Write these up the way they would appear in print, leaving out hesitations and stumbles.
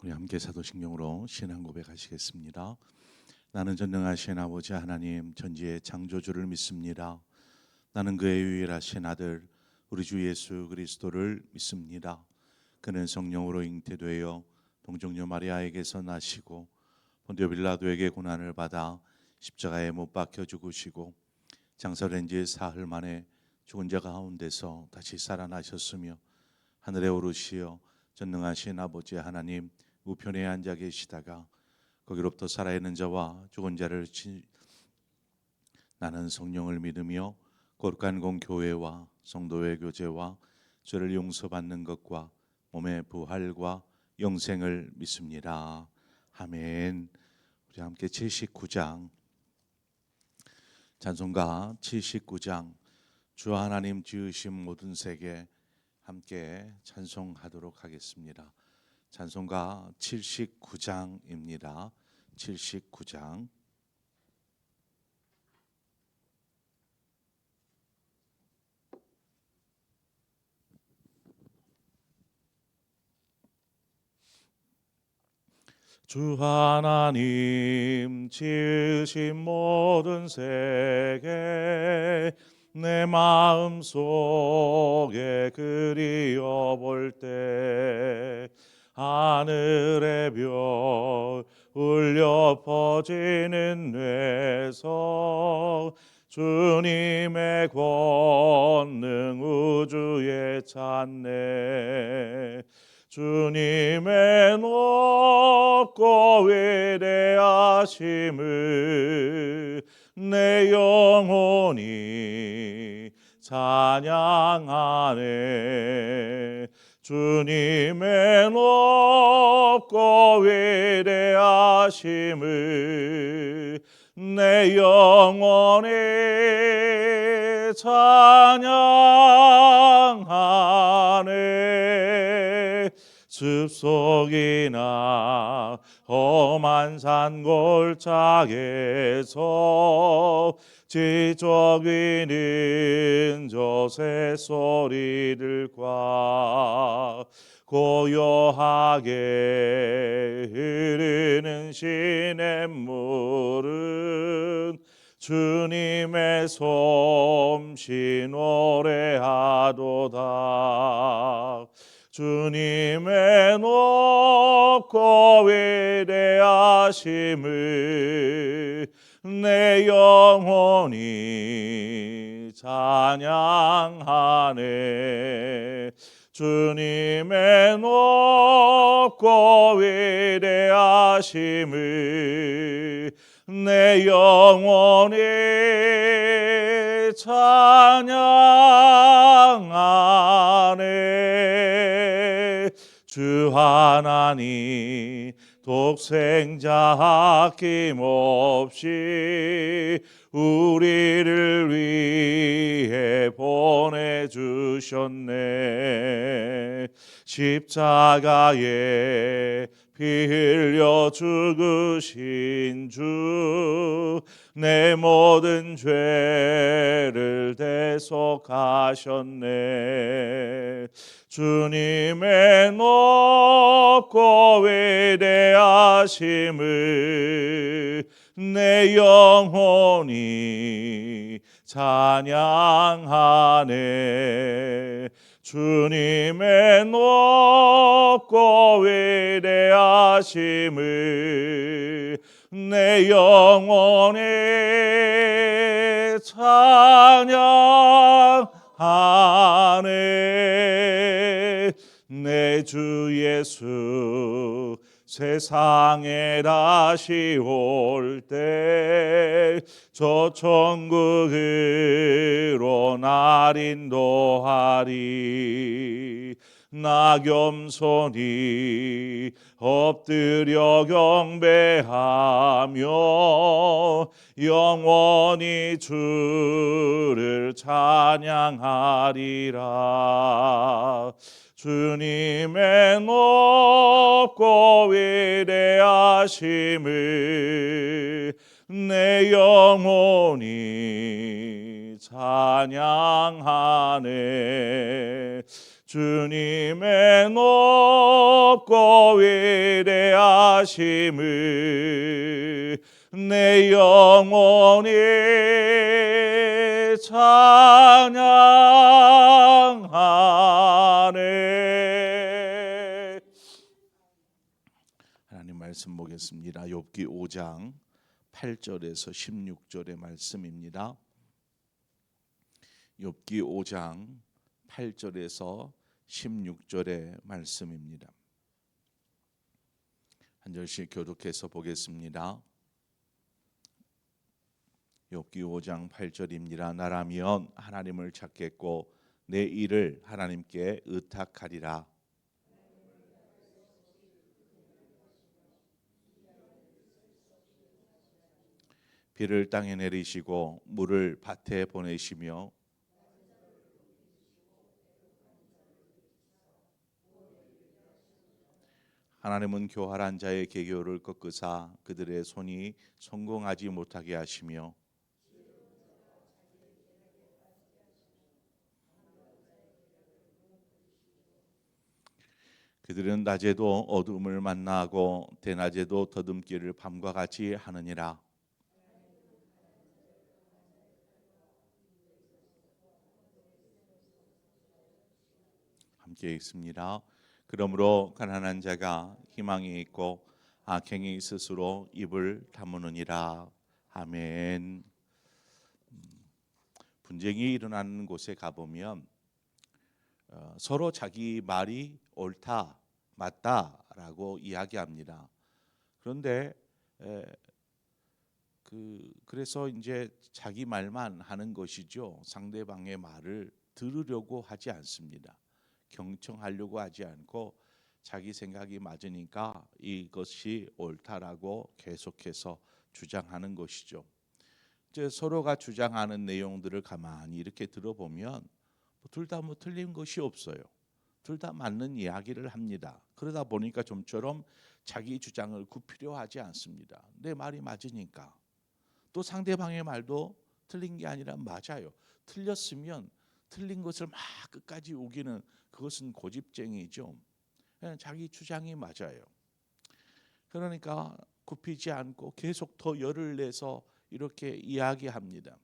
우리 함께 사도신경으로 신앙 고백하시겠습니다. 나는 전능하신 아버지 하나님 전지의 창조주를 믿습니다. 나는 그의 유일하신 아들 우리 주 예수 그리스도를 믿습니다. 그는 성령으로 잉태되어 동정녀 마리아에게서 나시고 본디오 빌라도에게 고난을 받아 십자가에 못 박혀 죽으시고 장사된 지 사흘 만에 죽은 자 가운데서 다시 살아나셨으며 하늘에 오르시어 전능하신 아버지 하나님 우편에 앉아 계시다가 거기로부터 살아있는 자와 죽은 자를 나는 성령을 믿으며 거룩한 공교회와 성도의 교제와 죄를 용서받는 것과 몸의 부활과 영생을 믿습니다. 아멘. 우리 함께 79장 찬송가 79장 주 하나님 지으신 모든 세계 함께 찬송하도록 하겠습니다. 찬송가 79장입니다. 79장 주 하나님 지으신 모든 세계 내 마음속에 그리워 볼 때 하늘의 별 울려 퍼지는 뇌성 주님의 권능 우주에 찾네. 주님의 높고 위대하심을 내 영혼이 찬양하네. 주님의 높고 위대하심을 내 영혼이 찬양하네. 숲속이나 험한 산골짜기에서 지적 위는 저 새소리들과 고요하게 흐르는 시냇물은 주님의 솜씨 노래하도다. 주님의 높고 위대하심을 내 영혼이 찬양하네. 주님의 높고 위대하심을 내 영혼이 찬양하네. 주 하나님 독생자 아낌없이 우리를 위해 보내주셨네. 십자가에 피 흘려 죽으신 주 내 모든 죄를 대속하셨네. 주님의 높고 위대하심을 내 영혼이 찬양하네. 주님의 높고 위대하심을 내 영혼이 찬양하네. 내 주 예수 세상에 다시 올 때 저 천국으로 날 인도하리. 나 겸손히 엎드려 경배하며 영원히 주를 찬양하리라. 주님의 높고 위대하심을 내 영혼이 찬양하네. 주님의 높고 높고 위대하심을 내 영혼이 찬양하네. 하나님 말씀 보겠습니다. 욥기 5장 8절에서 16절의 말씀입니다. 욥기 5장 8절에서 16절의 말씀입니다. 한 절씩 교독해서 보겠습니다. 욥기 5장 8절입니다. 나라면 하나님을 찾겠고 내 일을 하나님께 의탁하리라. 비를 땅에 내리시고 물을 밭에 보내시며 하나님은 교활한 자의 계교를 꺾으사 그들의 손이 성공하지 못하게 하시며 그들은 낮에도 어둠을 만나고 대낮에도 더듬기를 밤과 같이 하느니라. 함께 읽습니다. 그러므로 가난한 자가 희망이 있고 악행이 스스로 입을 다무느니라. 아멘. 분쟁이 일어나는 곳에 가보면 서로 자기 말이 옳다, 맞다라고 이야기합니다. 그런데 그래서 이제 자기 말만 하는 것이죠. 상대방의 말을 들으려고 하지 않습니다. 경청하려고 하지 않고 자기 생각이 맞으니까 이것이 옳다라고 계속해서 주장하는 것이죠. 이제 서로가 주장하는 내용들을 가만히 이렇게 들어보면 둘 다 뭐 틀린 것이 없어요. 둘 다 맞는 이야기를 합니다. 그러다 보니까 좀처럼 자기 주장을 굽히려 하지 않습니다. 내 말이 맞으니까. 또 상대방의 말도 틀린 게 아니라 맞아요. 틀렸으면 틀린 것을 막 끝까지 우기는 그것은 고집쟁이죠. 자기 주장이 맞아요. 그러니까 굽히지 않고 계속 더 열을 내서 이렇게 이야기합니다.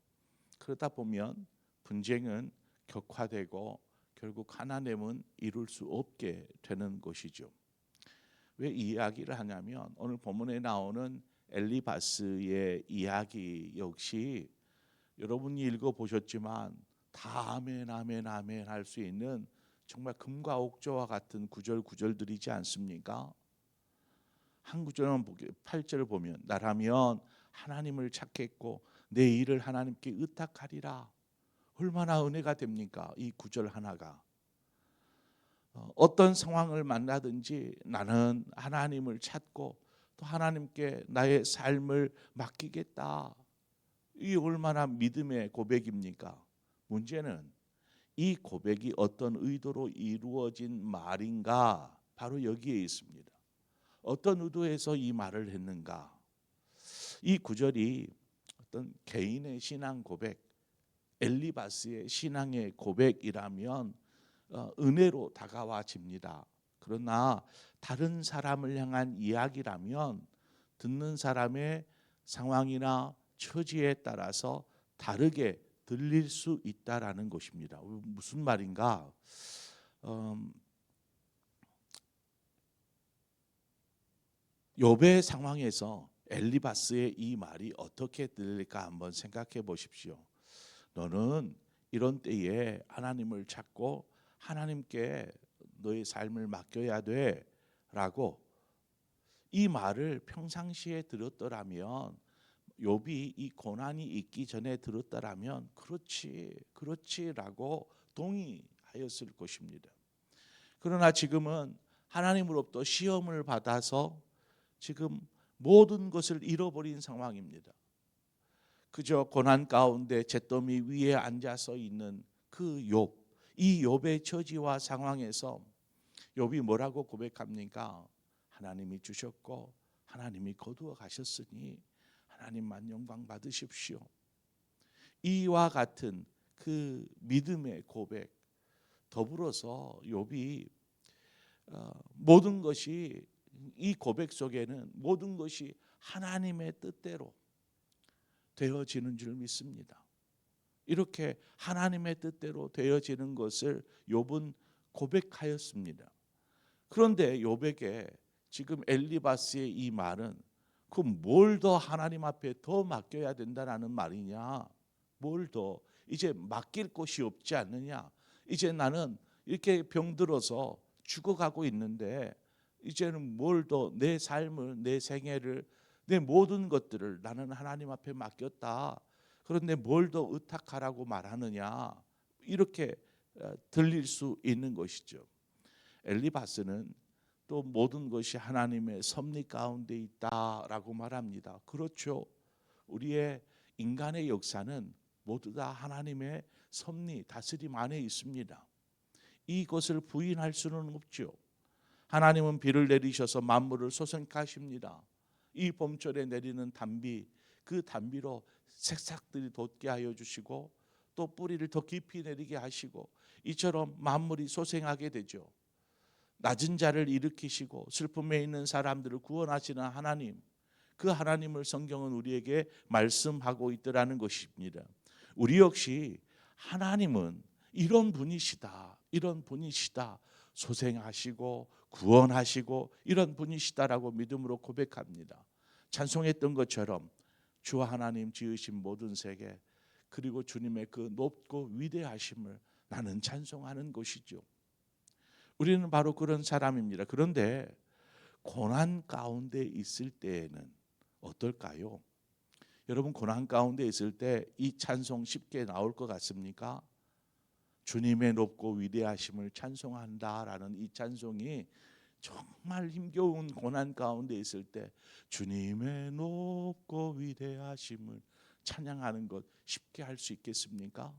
그러다 보면 분쟁은 격화되고 결국 하나님은 이룰 수 없게 되는 것이죠. 왜 이 이야기를 하냐면 오늘 본문에 나오는 엘리바스의 이야기 역시 여러분이 읽어보셨지만 다 아멘 아멘 아멘 할 수 있는 정말 금과 옥조와 같은 구절들이지 않습니까? 한 구절은 8절을 보면 나라면 하나님을 찾겠고 내 일을 하나님께 의탁하리라. 얼마나 은혜가 됩니까? 이 구절 하나가. 어떤 상황을 만나든지 나는 하나님을 찾고 또 하나님께 나의 삶을 맡기겠다. 이 얼마나 믿음의 고백입니까? 문제는 이 고백이 어떤 의도로 이루어진 말인가? 바로 여기에 있습니다. 어떤 의도에서 이 말을 했는가? 이 구절이 어떤 개인의 신앙 고백, 엘리바스의 신앙의 고백이라면 은혜로 다가와집니다. 그러나 다른 사람을 향한 이야기라면 듣는 사람의 상황이나 처지에 따라서 다르게 들릴 수 있다라는 것입니다. 무슨 말인가? 욥의 상황에서 엘리바스의 이 말이 어떻게 들릴까 한번 생각해 보십시오. 너는 이런 때에 하나님을 찾고 하나님께 너의 삶을 맡겨야 돼라고 이 말을 평상시에 들었더라면 욥이 이 고난이 있기 전에 들었더라면 그렇지라고 동의하였을 것입니다. 그러나 지금은 하나님으로부터 시험을 받아서 지금 모든 것을 잃어버린 상황입니다. 그저 고난 가운데 잿더미 위에 앉아서 있는 그 욥, 이 욥의 처지와 상황에서 욥이 뭐라고 고백합니까? 하나님이 주셨고 하나님이 거두어 가셨으니 하나님만 영광 받으십시오. 이와 같은 그 믿음의 고백 더불어서 욥이 모든 것이 이 고백 속에는 모든 것이 하나님의 뜻대로 되어지는 줄 믿습니다. 이렇게 하나님의 뜻대로 되어지는 것을 욥은 고백하였습니다. 그런데 욥에게 지금 엘리바스의 이 말은 그 뭘 더 하나님 앞에 더 맡겨야 된다라는 말이냐? 뭘 더 이제 맡길 곳이 없지 않느냐? 이제 나는 이렇게 병들어서 죽어가고 있는데 이제는 뭘 더 내 삶을, 내 생애를, 내 모든 것들을 나는 하나님 앞에 맡겼다. 그런데 뭘 더 의탁하라고 말하느냐? 이렇게 들릴 수 있는 것이죠. 엘리바스는 또 모든 것이 하나님의 섭리 가운데 있다라고 말합니다. 그렇죠. 우리의 인간의 역사는 모두 다 하나님의 섭리, 다스림 안에 있습니다. 이것을 부인할 수는 없죠. 하나님은 비를 내리셔서 만물을 소생하십니다. 이 봄철에 내리는 단비, 그 단비로 새싹들이 돋게 하여 주시고 또 뿌리를 더 깊이 내리게 하시고 이처럼 만물이 소생하게 되죠. 낮은 자를 일으키시고 슬픔에 있는 사람들을 구원하시는 하나님, 그 하나님을 성경은 우리에게 말씀하고 있더라는 것입니다. 우리 역시 하나님은 이런 분이시다, 이런 분이시다, 소생하시고 구원하시고 이런 분이시다라고 믿음으로 고백합니다. 찬송했던 것처럼 주 하나님 지으신 모든 세계, 그리고 주님의 그 높고 위대하심을 나는 찬송하는 것이죠. 우리는 바로 그런 사람입니다. 그런데 고난 가운데 있을 때에는 어떨까요? 여러분, 고난 가운데 있을 때 이 찬송 쉽게 나올 것 같습니까? 주님의 높고 위대하심을 찬송한다라는 이 찬송이 정말 힘겨운 고난 가운데 있을 때 주님의 높고 위대하심을 찬양하는 것 쉽게 할 수 있겠습니까?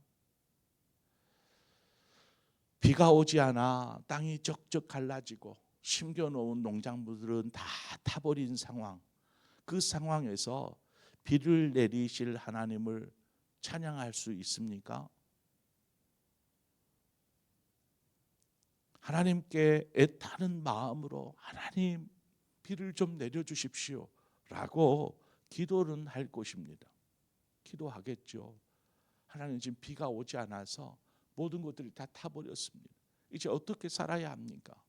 비가 오지 않아 땅이 적적 갈라지고 심겨놓은 농작물들은 다 타버린 상황, 그 상황에서 비를 내리실 하나님을 찬양할 수 있습니까? 하나님께 애타는 마음으로 하나님 비를 좀 내려주십시오 라고 기도는 할 것입니다. 기도하겠죠. 하나님, 지금 비가 오지 않아서 모든 것들이 다 타버렸습니다. 이제 어떻게 살아야 합니까?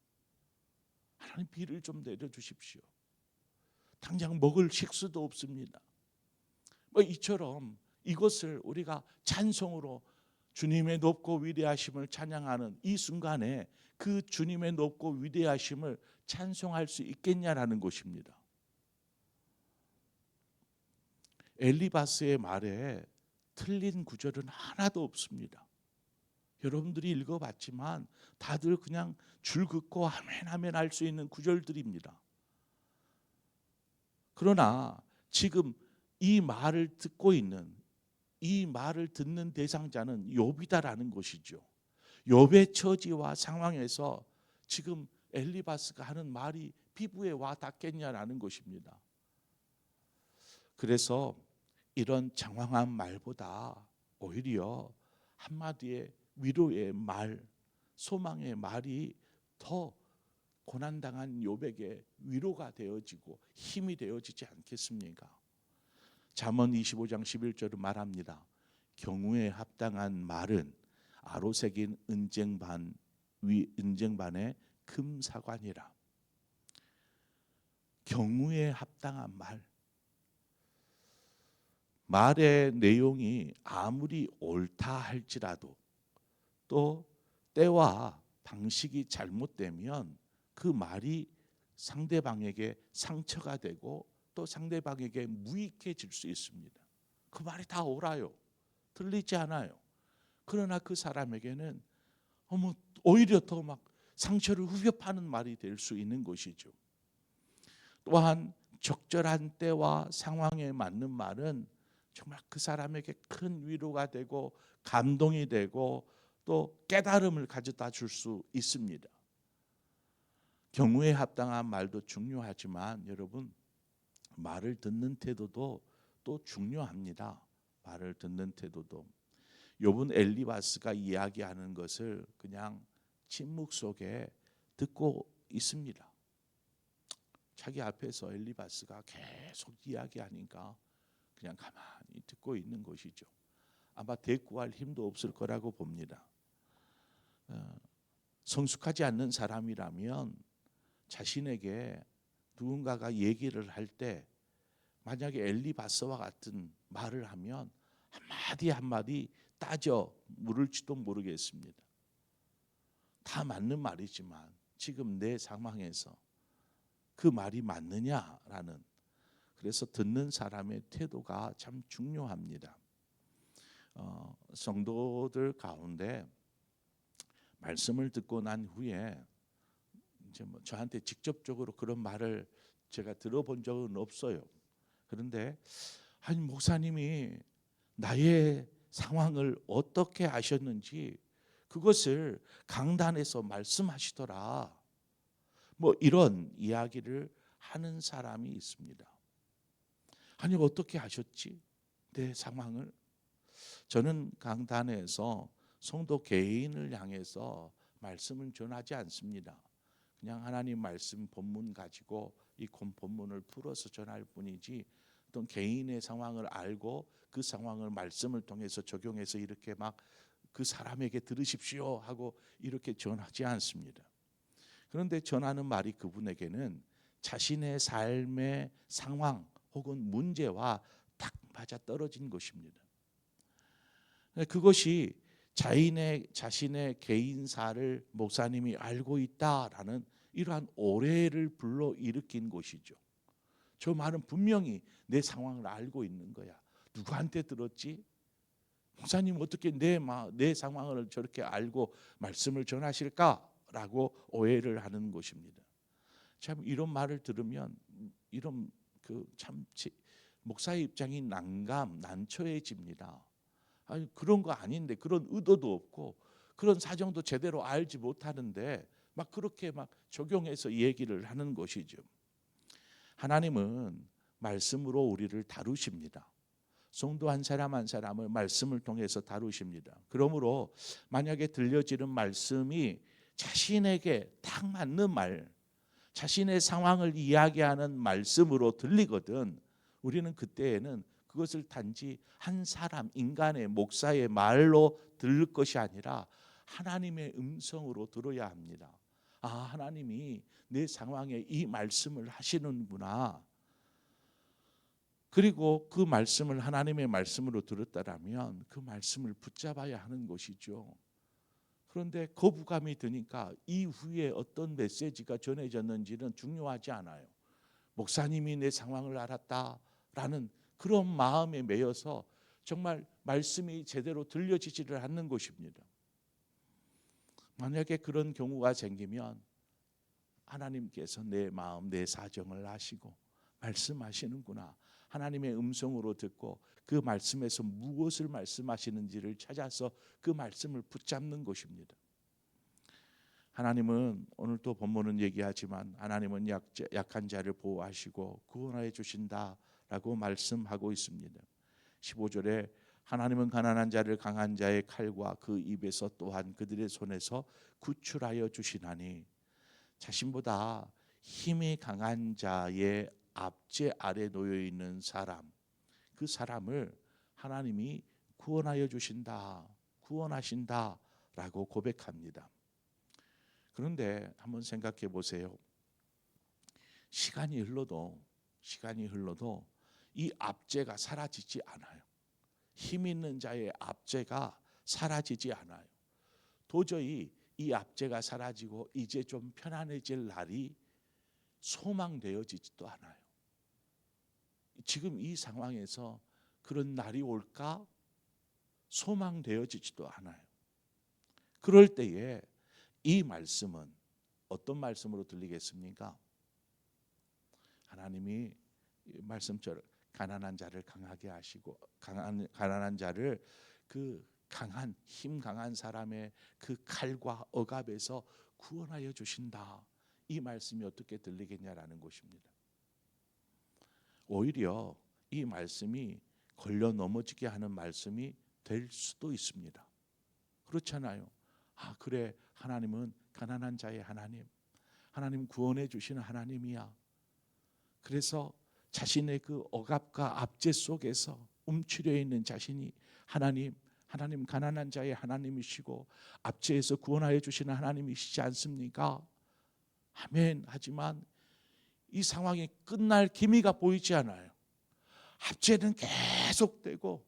하나님, 비를 좀 내려주십시오. 당장 먹을 식수도 없습니다. 이처럼 이것을 우리가 찬송으로 주님의 높고 위대하심을 찬양하는 이 순간에 그 주님의 높고 위대하심을 찬송할 수 있겠냐라는 것입니다. 엘리바스의 말에 틀린 구절은 하나도 없습니다. 여러분들이 읽어봤지만 다들 그냥 줄 긋고 아멘 아멘 할 수 있는 구절들입니다. 그러나 지금 이 말을 듣고 있는, 이 말을 듣는 대상자는 욥이다라는 것이죠. 욥의 처지와 상황에서 지금 엘리바스가 하는 말이 피부에 와 닿겠냐라는 것입니다. 그래서 이런 장황한 말보다 오히려 한마디의 위로의 말, 소망의 말이 더 고난당한 욥에게 위로가 되어지고 힘이 되어지지 않겠습니까? 잠언 25장 11절은 말합니다. 경우에 합당한 말은 아로새긴 은쟁반의 금사관이라. 경우에 합당한 말, 말의 내용이 아무리 옳다 할지라도 또 때와 방식이 잘못되면 그 말이 상대방에게 상처가 되고 또 상대방에게 무익해질 수 있습니다. 그 말이 다 옳아요. 들리지 않아요. 그러나 그 사람에게는 오히려 더 막 상처를 후벼 파는 말이 될 수 있는 것이죠. 또한 적절한 때와 상황에 맞는 말은 정말 그 사람에게 큰 위로가 되고 감동이 되고 또 깨달음을 가져다 줄 수 있습니다. 경우에 합당한 말도 중요하지만 여러분, 말을 듣는 태도도 또 중요합니다. 말을 듣는 태도도. 욥은 엘리바스가 이야기하는 것을 그냥 침묵 속에 듣고 있습니다. 자기 앞에서 엘리바스가 계속 이야기하니까 그냥 가만히 듣고 있는 것이죠. 아마 대꾸할 힘도 없을 거라고 봅니다. 성숙하지 않는 사람이라면 자신에게 누군가가 얘기를 할 때 만약에 엘리바스와 같은 말을 하면 한마디 한마디 따져 물을지도 모르겠습니다. 다 맞는 말이지만 지금 내 상황에서 그 말이 맞느냐라는, 그래서 듣는 사람의 태도가 참 중요합니다. 성도들 가운데 말씀을 듣고 난 후에 이제 뭐 저한테 직접적으로 그런 말을 제가 들어본 적은 없어요. 그런데 아니 목사님이 나의 상황을 어떻게 아셨는지 그것을 강단에서 말씀하시더라. 뭐 이런 이야기를 하는 사람이 있습니다. 아니 어떻게 아셨지? 내 상황을. 저는 강단에서 성도 개인을 향해서 말씀을 전하지 않습니다. 그냥 하나님 말씀 본문 가지고 이 본문을 풀어서 전할 뿐이지 어떤 개인의 상황을 알고 그 상황을 말씀을 통해서 적용해서 이렇게 막 그 사람에게 들으십시오 하고 이렇게 전하지 않습니다. 그런데 전하는 말이 그분에게는 자신의 삶의 상황 혹은 문제와 딱 맞아 떨어진 것입니다. 그것이 자신의 개인사를 목사님이 알고 있다라는 이러한 오해를 불러일으킨 것이죠. 저 말은 분명히 내 상황을 알고 있는 거야. 누구한테 들었지? 목사님 어떻게 내 상황을 저렇게 알고 말씀을 전하실까라고 오해를 하는 것입니다. 참 이런 말을 들으면 이런 참 목사의 입장이 난처해집니다. 아니 그런 거 아닌데, 그런 의도도 없고 그런 사정도 제대로 알지 못하는데 막 그렇게 막 적용해서 얘기를 하는 것이죠. 하나님은 말씀으로 우리를 다루십니다. 성도 한 사람 한 사람을 말씀을 통해서 다루십니다. 그러므로 만약에 들려지는 말씀이 자신에게 딱 맞는 말, 자신의 상황을 이야기하는 말씀으로 들리거든 우리는 그때에는 그것을 단지 한 사람, 인간의 목사의 말로 들을 것이 아니라 하나님의 음성으로 들어야 합니다. 아, 하나님이 내 상황에 이 말씀을 하시는구나. 그리고 그 말씀을 하나님의 말씀으로 들었다라면 그 말씀을 붙잡아야 하는 것이죠. 그런데 거부감이 드니까 이후에 어떤 메시지가 전해졌는지는 중요하지 않아요. 목사님이 내 상황을 알았다라는 그런 마음에 매여서 정말 말씀이 제대로 들려지지를 않는 것입니다. 만약에 그런 경우가 생기면 하나님께서 내 마음, 내 사정을 아시고 말씀하시는구나. 하나님의 음성으로 듣고 그 말씀에서 무엇을 말씀하시는지를 찾아서 그 말씀을 붙잡는 것입니다. 하나님은 오늘 또 본문은 얘기하지만 하나님은 약한 자를 보호하시고 구원하여 주신다라고 말씀하고 있습니다. 15절에 하나님은 가난한 자를 강한 자의 칼과 그 입에서 또한 그들의 손에서 구출하여 주시나니, 자신보다 힘이 강한 자의 압제 아래 놓여 있는 사람, 그 사람을 하나님이 구원하여 주신다, 구원하신다라고 고백합니다. 그런데 한번 생각해 보세요. 시간이 흘러도 이 압제가 사라지지 않아요. 힘 있는 자의 압제가 사라지지 않아요. 도저히 이 압제가 사라지고 이제 좀 편안해질 날이 소망되어지지도 않아요. 지금 이 상황에서 그런 날이 올까 소망되어지지도 않아요. 그럴 때에 이 말씀은 어떤 말씀으로 들리겠습니까? 하나님이 말씀처럼 가난한 자를 강하게 하시고 가난한 자를 그 강한 힘 강한 사람의 그 칼과 억압에서 구원하여 주신다. 이 말씀이 어떻게 들리겠냐라는 것입니다. 오히려 이 말씀이 걸려 넘어지게 하는 말씀이 될 수도 있습니다. 그렇잖아요. 아, 그래, 하나님은 가난한 자의 하나님, 하나님 구원해 주시는 하나님이야. 그래서 자신의 그 억압과 압제 속에서 움츠려 있는 자신이 하나님 가난한 자의 하나님이시고 압제에서 구원하여 주시는 하나님이시지 않습니까? 아멘. 하지만 이 상황이 끝날 기미가 보이지 않아요. 압제는 계속되고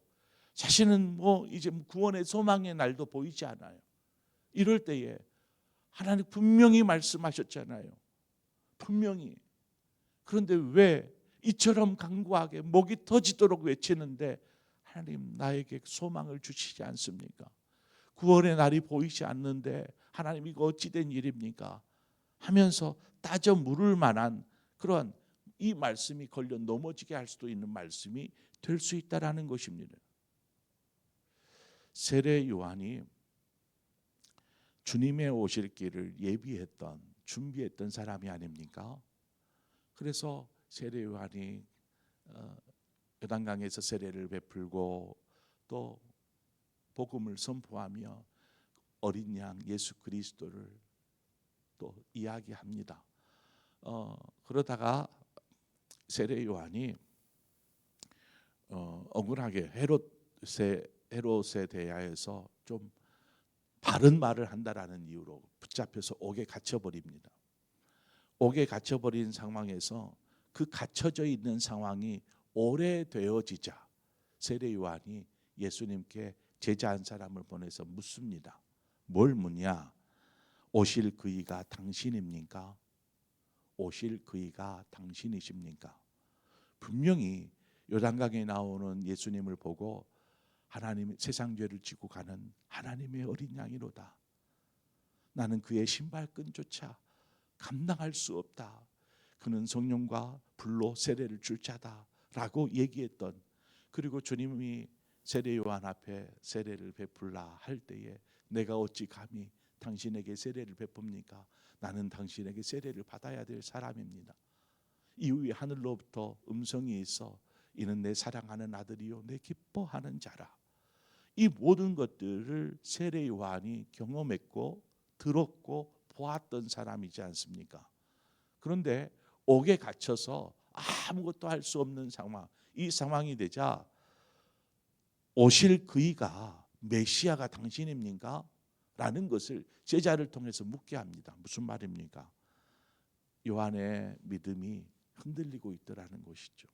자신은 이제 구원의 소망의 날도 보이지 않아요. 이럴 때에 하나님 분명히 말씀하셨잖아요. 분명히. 그런데 왜 이처럼 간구하게 목이 터지도록 외치는데 하나님 나에게 소망을 주시지 않습니까? 구원의 날이 보이지 않는데 하나님 이거 어찌된 일입니까? 하면서 따져 물을 만한 그런 이 말씀이 걸려 넘어지게 할 수도 있는 말씀이 될 수 있다라는 것입니다. 세례 요한이 주님의 오실 길을 준비했던 사람이 아닙니까? 그래서 세례 요한이 요단강에서 세례를 베풀고 또 복음을 선포하며 어린 양 예수 그리스도를 또 이야기합니다. 그러다가 세례 요한이 억울하게 헤롯에 대하여서 좀 바른 말을 한다라는 이유로 붙잡혀서 옥에 갇혀버립니다. 옥에 갇혀버린 상황에서 그 갇혀져 있는 상황이 오래되어지자 세례 요한이 예수님께 제자 한 사람을 보내서 묻습니다. 뭘 묻냐? 오실 그이가 당신입니까? 오실 그이가 당신이십니까? 분명히 요단강에 나오는 예수님을 보고 하나님 세상 죄를 지고 가는 하나님의 어린 양이로다. 나는 그의 신발끈조차 감당할 수 없다. 그는 성령과 불로 세례를 줄 자다라고 얘기했던, 그리고 주님이 세례 요한 앞에 세례를 베풀라 할 때에 내가 어찌 감히 당신에게 세례를 베풉니까? 나는 당신에게 세례를 받아야 될 사람입니다. 이후에 하늘로부터 음성이 있어 이는 내 사랑하는 아들이요 내 기뻐하는 자라. 이 모든 것들을 세례 요한이 경험했고 들었고 보았던 사람이지 않습니까? 그런데 옥에 갇혀서 아무것도 할 수 없는 상황, 이 상황이 되자 오실 그이가 메시아가 당신입니까? 라는 것을 제자를 통해서 묻게 합니다. 무슨 말입니까? 요한의 믿음이 흔들리고 있더라는 것이죠.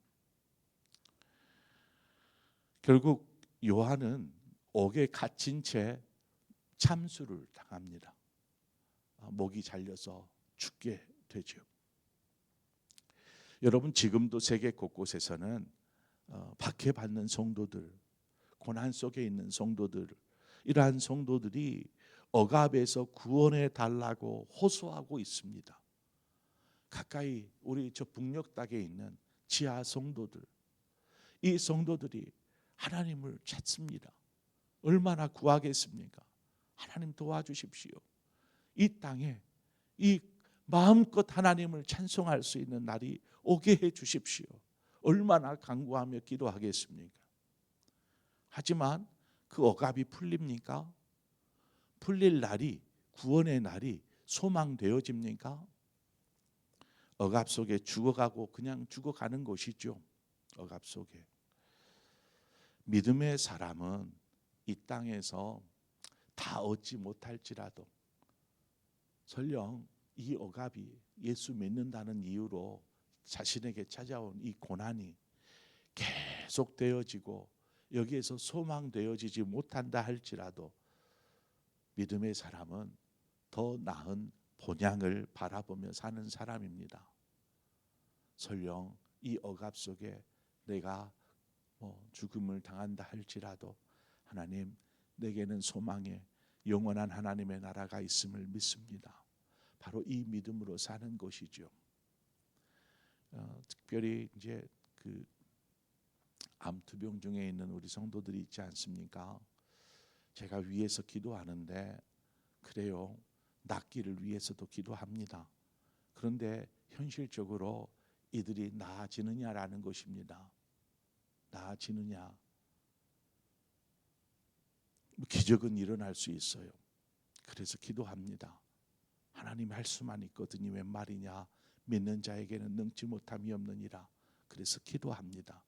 결국 요한은 옥에 갇힌 채 참수를 당합니다. 목이 잘려서 죽게 되죠. 여러분, 지금도 세계 곳곳에서는 박해받는 성도들, 고난 속에 있는 성도들, 이러한 성도들이 억압에서 구원해 달라고 호소하고 있습니다. 가까이 우리 저 북녘 땅에 있는 지하 성도들, 이 성도들이 하나님을 찾습니다. 얼마나 구하겠습니까? 하나님 도와주십시오. 이 땅에 이 마음껏 하나님을 찬송할 수 있는 날이 오게 해 주십시오. 얼마나 간구하며 기도하겠습니까? 하지만 그 억압이 풀립니까? 풀릴 날이, 구원의 날이 소망되어집니까? 억압 속에 죽어가고 그냥 죽어가는 것이죠. 억압 속에. 믿음의 사람은 이 땅에서 다 얻지 못할지라도 설령 이 억압이 예수 믿는다는 이유로 자신에게 찾아온 이 고난이 계속되어지고 여기에서 소망되어지지 못한다 할지라도 믿음의 사람은 더 나은 본향을 바라보며 사는 사람입니다. 설령 이 억압 속에 내가 죽음을 당한다 할지라도 하나님, 내게는 소망의 영원한 하나님의 나라가 있음을 믿습니다. 바로 이 믿음으로 사는 것이죠. 특별히 이제 그 암투병 중에 있는 우리 성도들이 있지 않습니까? 제가 위해서 기도하는데 그래요. 낫기를 위해서도 기도합니다. 그런데 현실적으로 이들이 나아지느냐라는 것입니다. 나아지느냐? 기적은 일어날 수 있어요. 그래서 기도합니다. 하나님 할 수만 있거든요. 웬 말이냐. 믿는 자에게는 능치 못함이 없느니라. 그래서 기도합니다.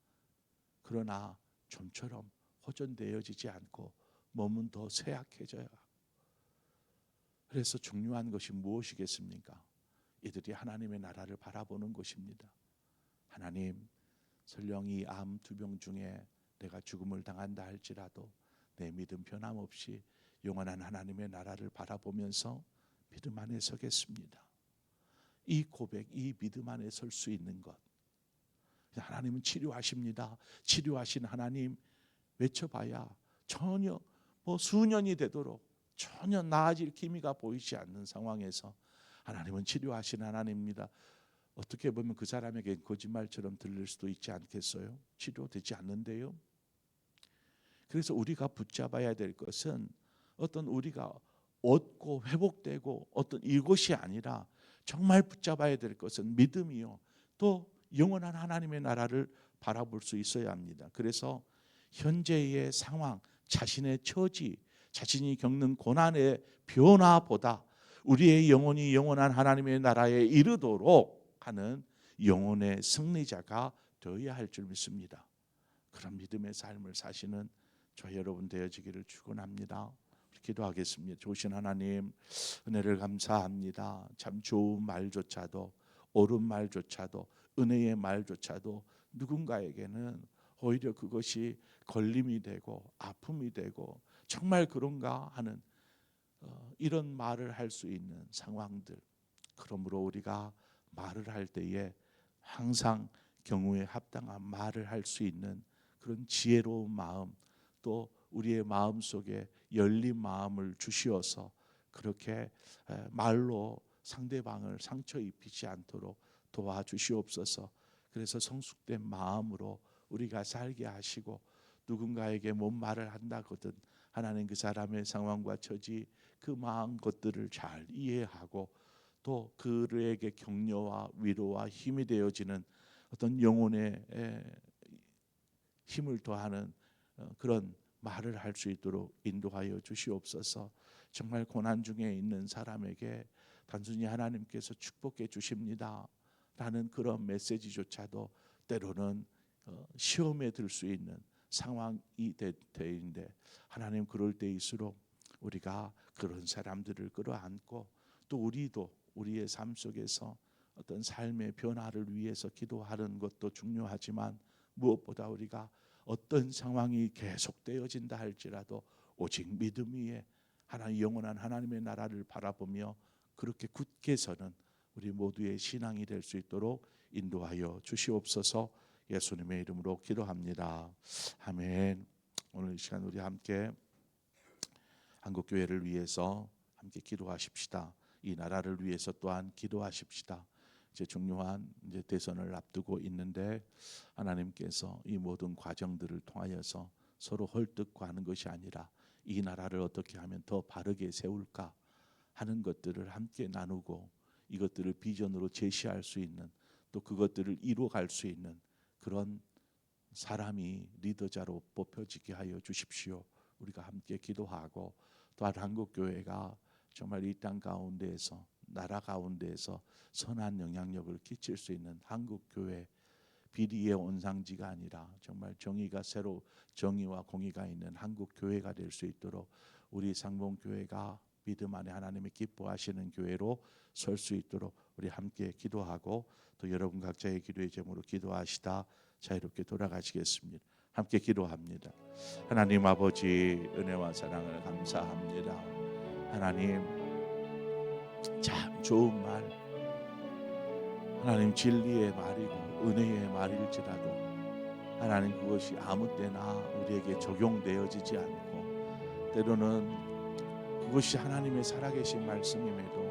그러나 좀처럼 호전되어지지 않고 몸은 더 쇠약해져요. 그래서 중요한 것이 무엇이겠습니까? 이들이 하나님의 나라를 바라보는 것입니다. 하나님, 설령 이 암 두 병 중에 내가 죽음을 당한다 할지라도 내 믿음 변함없이 영원한 하나님의 나라를 바라보면서 믿음 안에 서겠습니다. 이 고백, 이 믿음 안에 설 수 있는 것. 하나님은 치료하십니다. 치료하신 하나님 외쳐봐야 전혀 수년이 되도록 전혀 나아질 기미가 보이지 않는 상황에서 하나님은 치료하신 하나님입니다. 어떻게 보면 그 사람에게 거짓말처럼 들릴 수도 있지 않겠어요? 치료되지 않는데요. 그래서 우리가 붙잡아야 될 것은 어떤 우리가 얻고 회복되고 어떤 이것이 아니라 정말 붙잡아야 될 것은 믿음이요. 또 영원한 하나님의 나라를 바라볼 수 있어야 합니다. 그래서 현재의 상황, 자신의 처지, 자신이 겪는 고난의 변화보다 우리의 영혼이 영원한 하나님의 나라에 이르도록 하는 영혼의 승리자가 되어야 할 줄 믿습니다. 그런 믿음의 삶을 사시는 저 여러분 되어지기를 축원합니다. 기도하겠습니다. 좋으신 하나님, 은혜를 감사합니다. 참 좋은 말조차도, 옳은 말조차도, 은혜의 말조차도 누군가에게는 오히려 그것이 걸림이 되고 아픔이 되고 정말 그런가 하는 이런 말을 할 수 있는 상황들. 그러므로 우리가 말을 할 때에 항상 경우에 합당한 말을 할 수 있는 그런 지혜로운 마음, 또 우리의 마음 속에 열린 마음을 주시어서 그렇게 말로 상대방을 상처 입히지 않도록 도와주시옵소서. 그래서 성숙된 마음으로 우리가 살게 하시고 누군가에게 뭔 말을 한다거든 하나님 그 사람의 상황과 처지 그 마음 것들을 잘 이해하고 또 그에게 격려와 위로와 힘이 되어지는 어떤 영혼의 힘을 더하는 그런 말을 할 수 있도록 인도하여 주시옵소서. 정말 고난 중에 있는 사람에게 단순히 하나님께서 축복해 주십니다 라는 그런 메시지조차도 때로는 시험에 들 수 있는 상황이 되는데 하나님 그럴 때일수록 우리가 그런 사람들을 끌어안고 또 우리도 우리의 삶 속에서 어떤 삶의 변화를 위해서 기도하는 것도 중요하지만 무엇보다 우리가 어떤 상황이 계속되어진다 할지라도 오직 믿음 위에 하나님 영원한 하나님의 나라를 바라보며 그렇게 굳게 서는 우리 모두의 신앙이 될 수 있도록 인도하여 주시옵소서. 예수님의 이름으로 기도합니다. 아멘. 오늘 이 시간 우리 함께 한국교회를 위해서 함께 기도하십시다. 이 나라를 위해서 또한 기도하십시다. 이제 중요한 대선을 앞두고 있는데 하나님께서 이 모든 과정들을 통하여서 서로 헐뜯고하는 것이 아니라 이 나라를 어떻게 하면 더 바르게 세울까 하는 것들을 함께 나누고 이것들을 비전으로 제시할 수 있는 또 그것들을 이루어갈 수 있는 그런 사람이 리더자로 뽑혀지게 하여 주십시오. 우리가 함께 기도하고 또한 한국교회가 정말 이 땅 가운데에서 나라 가운데에서 선한 영향력을 끼칠 수 있는 한국교회 비리의 온상지가 아니라 정말 정의와 공의가 있는 한국교회가 될 수 있도록 우리 상봉교회가 믿음 안에 하나님이 기뻐하시는 교회로 설 수 있도록 우리 함께 기도하고 또 여러분 각자의 기도의 제목으로 기도하시다 자유롭게 돌아가시겠습니다. 함께 기도합니다. 하나님 아버지 은혜와 사랑을 감사합니다. 하나님 참 좋은 말 하나님 진리의 말이고 은혜의 말일지라도 하나님 그것이 아무 때나 우리에게 적용되어지지 않고 때로는 그것이 하나님의 살아계신 말씀임에도